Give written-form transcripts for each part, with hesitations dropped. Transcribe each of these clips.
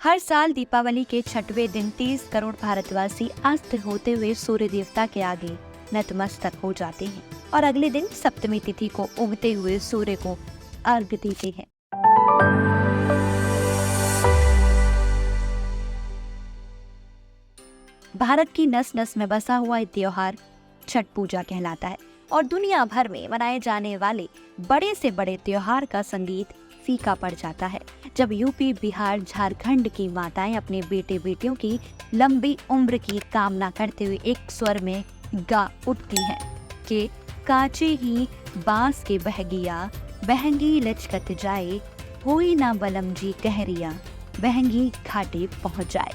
हर साल दीपावली के 6वें दिन 30 करोड़ भारतवासी अस्त होते हुए सूर्य देवता के आगे नतमस्तक हो जाते हैं और अगले दिन सप्तमी तिथि को उगते हुए सूर्य को अर्घ्य देते हैं। भारत की नस नस में बसा हुआ ये त्योहार छठ पूजा कहलाता है और दुनिया भर में मनाए जाने वाले बड़े से बड़े त्योहार का संगीत फीका पड़ जाता है जब यूपी, बिहार, झारखंड की माताएं अपने बेटे बेटियों की लंबी उम्र की कामना करते हुए एक स्वर में गा उठती हैं कि काचे ही बांस के बहगिया, बहंगी लचकत जाए, होई ना बलम जी कहरिया, बहंगी घाटे पहुंच जाए।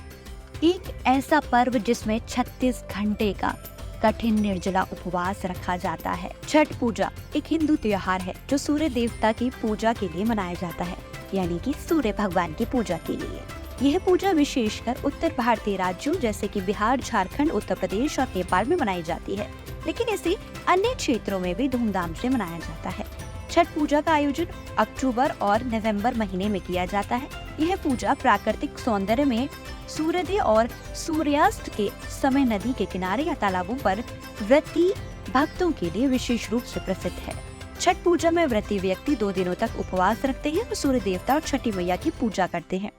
एक ऐसा पर्व जिसमें 36 घंटे का कठिन निर्जला उपवास रखा जाता है। छठ पूजा एक हिंदू त्योहार है जो सूर्य देवता की पूजा के लिए मनाया जाता है, यानी कि सूर्य भगवान की पूजा के लिए। यह पूजा विशेषकर उत्तर भारतीय राज्यों जैसे कि बिहार, झारखंड, उत्तर प्रदेश और नेपाल में मनाई जाती है, लेकिन इसे अन्य क्षेत्रों में भी धूमधाम से मनाया जाता है। छठ पूजा का आयोजन अक्टूबर और नवंबर महीने में किया जाता है। यह पूजा प्राकृतिक सौंदर्य में सूर्योदय और सूर्यास्त के समय नदी के किनारे या तालाबों पर व्रती भक्तों के लिए विशेष रूप से प्रसिद्ध है। छठ पूजा में व्रती व्यक्ति 2 दिनों तक उपवास रखते हैं और सूर्य देवता और छठी मैया की पूजा करते हैं।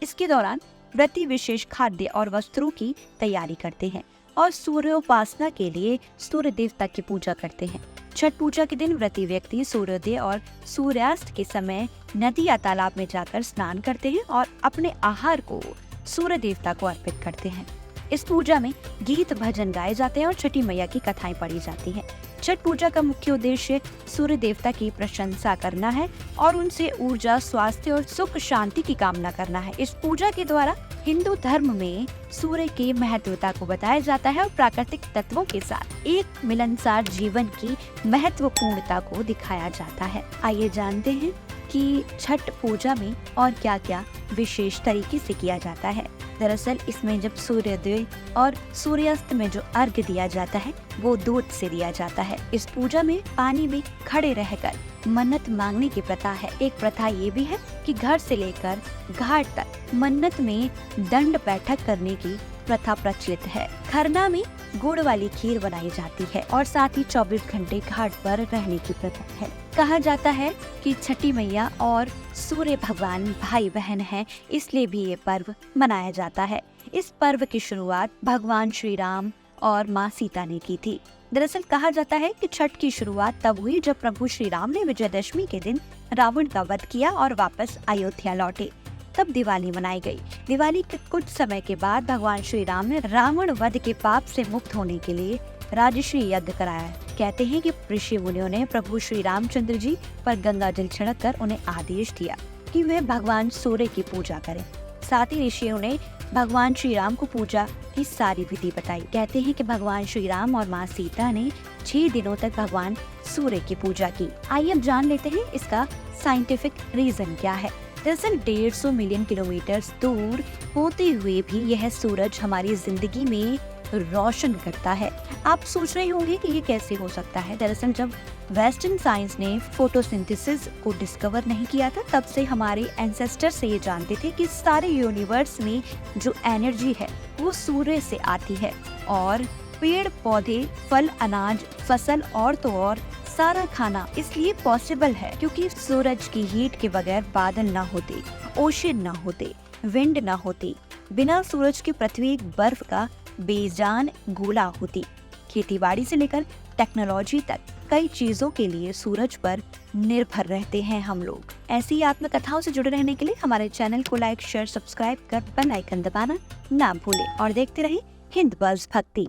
इसके दौरान व्रती विशेष खाद्य और वस्त्रों की तैयारी करते हैं और सूर्योपासना के लिए सूर्य देवता की पूजा करते हैं। छठ पूजा के दिन व्रती व्यक्ति सूर्योदय और सूर्यास्त के समय नदी या तालाब में जाकर स्नान करते हैं और अपने आहार को सूर्य देवता को अर्पित करते हैं। इस पूजा में गीत भजन गाए जाते हैं और छठी मैया की कथाएं पढ़ी जाती हैं। छठ पूजा का मुख्य उद्देश्य सूर्य देवता की प्रशंसा करना है और उनसे ऊर्जा, स्वास्थ्य और सुख शांति की कामना करना है। इस पूजा के द्वारा हिंदू धर्म में सूर्य की महत्वता को बताया जाता है और प्राकृतिक तत्वों के साथ एक मिलनसार जीवन की महत्वपूर्णता को दिखाया जाता है। आइए जानते हैं कि छठ पूजा में और क्या क्या विशेष तरीके से किया जाता है। दरअसल इसमें जब सूर्योदय और सूर्यास्त में जो अर्घ्य दिया जाता है वो दूध से दिया जाता है। इस पूजा में पानी में खड़े रहकर मन्नत मांगने की प्रथा है। एक प्रथा ये भी है कि घर से लेकर घाट तक मन्नत में दंड बैठक करने की प्रथा प्रचलित है। खरना में गुड़ वाली खीर बनाई जाती है और साथ ही 24 घंटे घाट पर रहने की प्रथा है। कहा जाता है कि छठी मैया और सूर्य भगवान भाई बहन हैं, इसलिए भी ये पर्व मनाया जाता है। इस पर्व की शुरुआत भगवान श्री राम और माँ सीता ने की थी। दरअसल कहा जाता है कि छठ की शुरुआत तब हुई जब प्रभु श्री राम ने विजयदशमी के दिन रावण का वध किया और वापस अयोध्या लौटे, तब दिवाली मनाई गई। दिवाली के कुछ समय के बाद भगवान श्री राम ने रावण वध के पाप से मुक्त होने के लिए राजश्री यज्ञ कराया। कहते हैं कि ऋषि मुनियों ने प्रभु श्री रामचंद्र जी पर गंगा जल छिड़क कर उन्हें आदेश दिया कि वे भगवान सूर्य की पूजा करें। साथ ही ऋषियों ने भगवान श्री राम को पूजा की सारी विधि बताई। कहते हैं कि भगवान श्री राम और माँ सीता ने 6 दिनों तक भगवान सूर्य की पूजा की। आइए अब जान लेते हैं इसका साइंटिफिक रीजन क्या है। दरअसल 150 मिलियन किलोमीटर दूर होते हुए भी यह सूरज हमारी जिंदगी में रोशन करता है। आप सोच रहे होंगे कि ये कैसे हो सकता है। दरअसल जब वेस्टर्न साइंस ने फोटोसिंथेसिस को डिस्कवर नहीं किया था, तब से हमारे एंसेस्टर से ये जानते थे कि सारे यूनिवर्स में जो एनर्जी है वो सूर्य से आती है और पेड़ पौधे, फल, अनाज, फसल और तो और सारा खाना इसलिए पॉसिबल है क्योंकि सूरज की हीट के बगैर बादल ना होते, ओशन ना होते, विंड ना होती। बिना सूरज के पृथ्वी एक बर्फ का बेजान गोला होती। खेतीबाड़ी से लेकर टेक्नोलॉजी तक कई चीजों के लिए सूरज पर निर्भर रहते हैं हम लोग। ऐसी आत्मकथाओं से जुड़े रहने के लिए हमारे चैनल को लाइक, शेयर, सब्सक्राइब कर बेल आइकन दबाना ना भूलें और देखते रहिए हिंद बज़ भक्ति।